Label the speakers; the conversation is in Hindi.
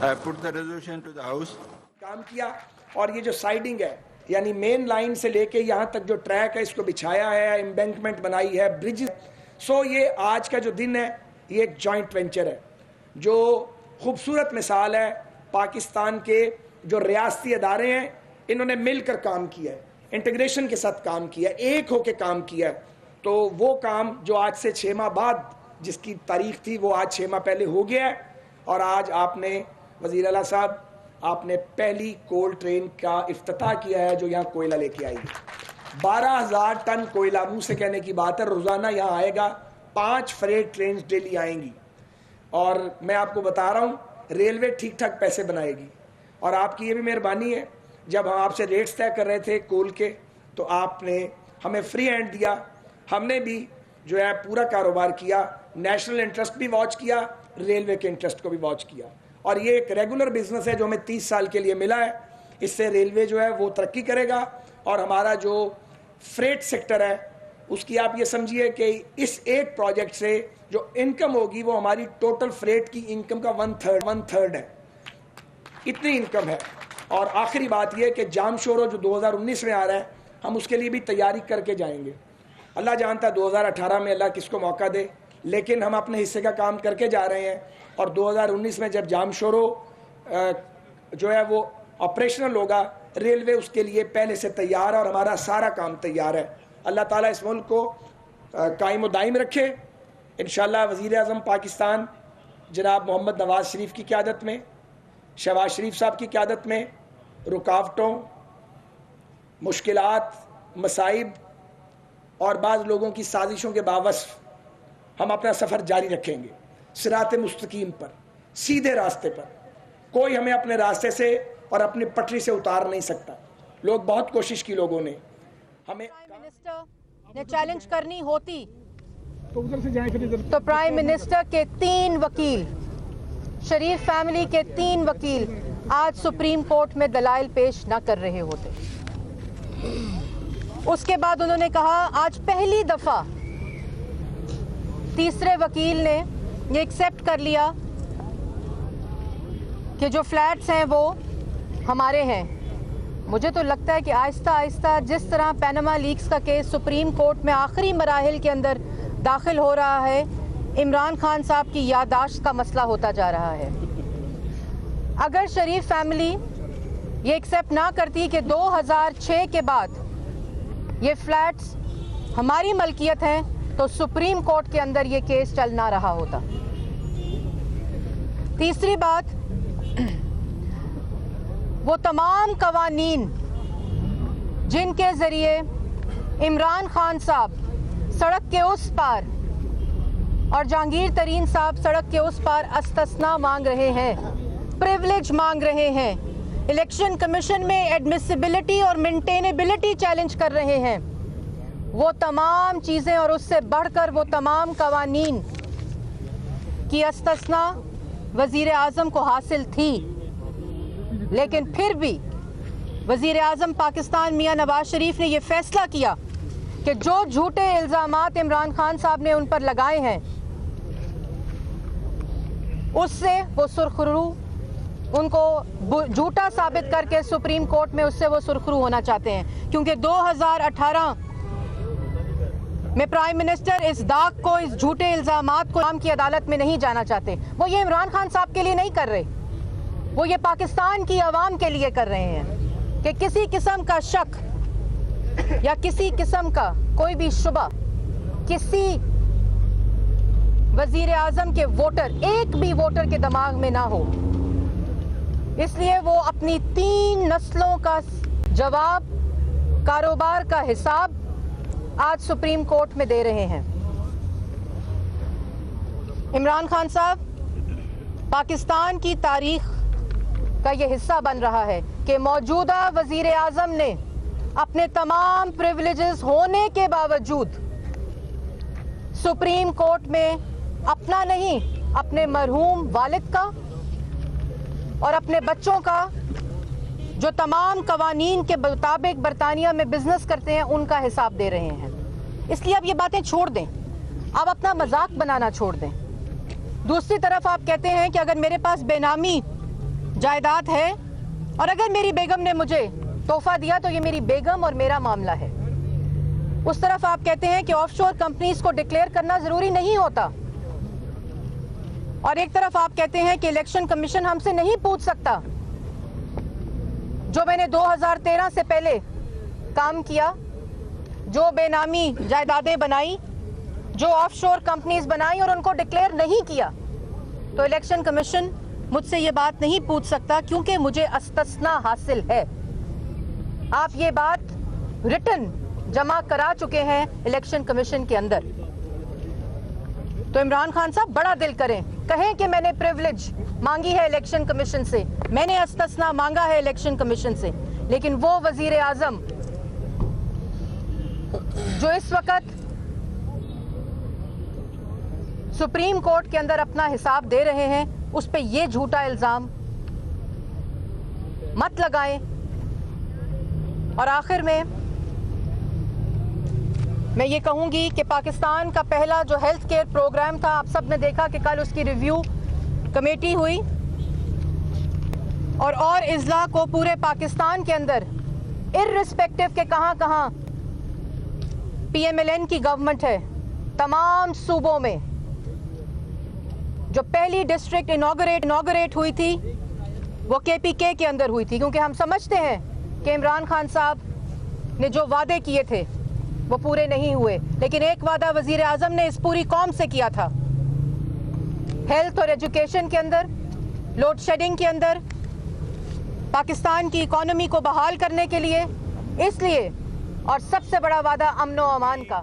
Speaker 1: I put the resolution to the House.
Speaker 2: काम किया और ये जो साइडिंग है यानी मेन लाइन से लेके यहाँ तक जो ट्रैक है इसको बिछाया है, एम्बैंकमेंट बनाई है, ब्रिज। सो ये आज का जो दिन है ये एक जॉइंट वेंचर है जो खूबसूरत मिसाल है पाकिस्तान के जो रियासती अदारे हैं इन्होंने मिलकर काम किया है, इंटीग्रेशन के साथ काम किया है, एक होकर काम किया है। तो वो काम जो आज से 6 माह बाद जिसकी तारीख थी वो आज 6 माह पहले हो गया है। और आज आपने वज़ीर आला साहब आपने पहली कोल ट्रेन का इफ्तिताह किया है जो यहाँ कोयला लेके आई है। 12,000 टन कोयला, मुँह से कहने की बात है, रोज़ाना यहाँ आएगा। 5 फ्रेट ट्रेन डेली आएंगी। और मैं आपको बता रहा हूँ रेलवे ठीक ठाक पैसे बनाएगी। और आपकी ये भी मेहरबानी है, जब हम आपसे रेट्स तय कर रहे थे कोल के तो आपने हमें फ्री हैंड दिया, हमने भी जो है पूरा कारोबार किया, नेशनल इंटरेस्ट भी वॉच किया, रेलवे के इंटरेस्ट को भी वॉच किया। और ये एक रेगुलर बिजनेस है जो हमें 30 साल के लिए मिला है। इससे रेलवे जो है वो तरक्की करेगा और हमारा जो फ्रेट सेक्टर है उसकी आप ये समझिए कि इस एक प्रोजेक्ट से जो इनकम होगी वो हमारी टोटल फ्रेट की इनकम का 1/3 है, इतनी इनकम है। और आखिरी बात यह कि जाम शोरो जो 2019 में आ रहा है हम उसके लिए भी तैयारी करके जाएंगे। अल्लाह जानता है 2018 में अल्लाह किसको मौका दे, लेकिन हम अपने हिस्से का काम करके जा रहे हैं। और 2019 में जब जाम शोरो जो है वो ऑपरेशनल होगा, रेलवे उसके लिए पहले से तैयार है और हमारा सारा काम तैयार है। अल्लाह ताला इस मुल्क को कायम दायम रखे। इंशाअल्लाह वज़ीर आज़म पाकिस्तान जनाब मोहम्मद नवाज़ शरीफ की क़यादत में, शहबाज शरीफ साहब की क़यादत में रुकावटों, मुश्किलात, मसाइब और बाज़ लोगों की साजिशों के बावजूद हम अपना सफ़र जारी रखेंगे सिराते मुस्तकीम पर, सीधे रास्ते पर। कोई हमें अपने रास्ते से और अपनी पटरी से उतार नहीं सकता। लोग बहुत कोशिश की, लोगों ने हमें
Speaker 3: प्राइम मिनिस्टर ने चैलेंज करनी होती तो प्राइम मिनिस्टर के 3 वकील, शरीफ फैमिली के 3 वकील आज सुप्रीम कोर्ट में दलाइल पेश न कर रहे होते। उसके बाद उन्होंने कहा आज पहली दफा तीसरे वकील ने ये एक्सेप्ट कर लिया कि जो फ्लैट्स हैं वो हमारे हैं। मुझे तो लगता है कि आहिस्ता आहिस्ता जिस तरह पैनामा लीक्स का केस सुप्रीम कोर्ट में आखिरी मराहिल के अंदर दाखिल हो रहा है, इमरान खान साहब की याददाश्त का मसला होता जा रहा है। अगर शरीफ फैमिली ये एक्सेप्ट ना करती कि 2006 के बाद ये फ्लैट्स हमारी मलकियत हैं तो सुप्रीम कोर्ट के अंदर ये केस चल ना रहा होता। तीसरी बात, वो तमाम कवानीन जिनके जरिए इमरान खान साहब सड़क के उस पार और जहांगीर तरीन साहब सड़क के उस पार अस्तस्ना मांग रहे हैं, प्रिविलेज मांग रहे हैं, इलेक्शन कमीशन में एडमिसिबिलिटी और मेंटेनेबिलिटी चैलेंज कर रहे हैं, वो तमाम चीज़ें और उससे बढ़कर वो तमाम कवानीन की अस्तस्ना वज़ीर आज़म को हासिल थी। लेकिन फिर भी वज़ीर आज़म पाकिस्तान मियां नवाज शरीफ ने यह फैसला किया कि जो झूठे इल्ज़ामात इमरान खान साहब ने उन पर लगाए हैं उससे वो सुरखरू, उनको झूठा साबित करके सुप्रीम कोर्ट में उससे वो सुरखरू होना चाहते हैं। क्योंकि 2018 में प्राइम मिनिस्टर इस दाग को, इस झूठे इल्ज़ामात को आम की अदालत में नहीं जाना चाहते। वो ये इमरान खान साहब के लिए नहीं कर रहे, वो ये पाकिस्तान की आवाम के लिए कर रहे हैं कि किसी किस्म का शक या किसी किस्म का कोई भी शुबा किसी वजीर आजम के वोटर, एक भी वोटर के दिमाग में ना हो। इसलिए वो अपनी 3 नस्लों का जवाब, कारोबार का हिसाब आज सुप्रीम कोर्ट में दे रहे हैं। इमरान खान साहब पाकिस्तान की तारीख का ये हिस्सा बन रहा है कि मौजूदा वजीर आजम ने अपने तमाम प्रिविलेजेस होने के बावजूद सुप्रीम कोर्ट में अपना नहीं, अपने मरहूम वालिद का और अपने बच्चों का जो तमाम कवानीन के मुताबिक बरतानिया में बिजनेस करते हैं उनका हिसाब दे रहे हैं। इसलिए अब ये बातें छोड़ दें, अब अपना मजाक बनाना छोड़ दें। दूसरी तरफ आप कहते हैं कि अगर मेरे पास बेनामी जायदाद है, और अगर मेरी बेगम ने मुझे तोहफा दिया तो ये मेरी बेगम और मेरा मामला है। उस तरफ आप कहते हैं कि ऑफशोर कंपनीज को डिक्लेयर करना जरूरी नहीं होता, और एक तरफ आप कहते हैं कि इलेक्शन कमीशन हमसे नहीं पूछ सकता जो मैंने 2013 से पहले काम किया, जो बेनामी जायदादें बनाई, जो ऑफशोर कंपनीज बनाई और उनको डिक्लेयर नहीं किया, तो इलेक्शन कमीशन मुझसे ये बात नहीं पूछ सकता क्योंकि मुझे इस्तिस्ना हासिल है। आप ये बात रिटन जमा करा चुके हैं इलेक्शन कमीशन के अंदर। तो इमरान खान साहब बड़ा दिल करें, कहें कि मैंने प्रिविलेज मांगी है इलेक्शन कमीशन से, मैंने इस्तिस्ना मांगा है इलेक्शन कमीशन से, लेकिन वो वजीर आजम जो इस वक्त सुप्रीम कोर्ट के अंदर अपना हिसाब दे रहे हैं, उस पे ये झूठा इल्जाम मत लगाएं। और आखिर में मैं ये कहूंगी कि पाकिस्तान का पहला जो हेल्थ केयर प्रोग्राम था, आप सब ने देखा कि कल उसकी रिव्यू कमेटी हुई, और इजला को पूरे पाकिस्तान के अंदर इर्रिस्पेक्टिव के कहां PMLN की गवर्नमेंट है, तमाम सूबों में जो पहली डिस्ट्रिक्ट इनॉग्रेट हुई थी वो KPK के अंदर हुई थी, क्योंकि हम समझते हैं कि इमरान खान साहब ने जो वादे किए थे वो पूरे नहीं हुए, लेकिन एक वादा वजीर आजम ने इस पूरी कौम से किया था, हेल्थ और एजुकेशन के अंदर, लोड शेडिंग के अंदर, पाकिस्तान की इकोनॉमी को बहाल करने के लिए, इसलिए, और सबसे बड़ा वादा अमन व अमान का।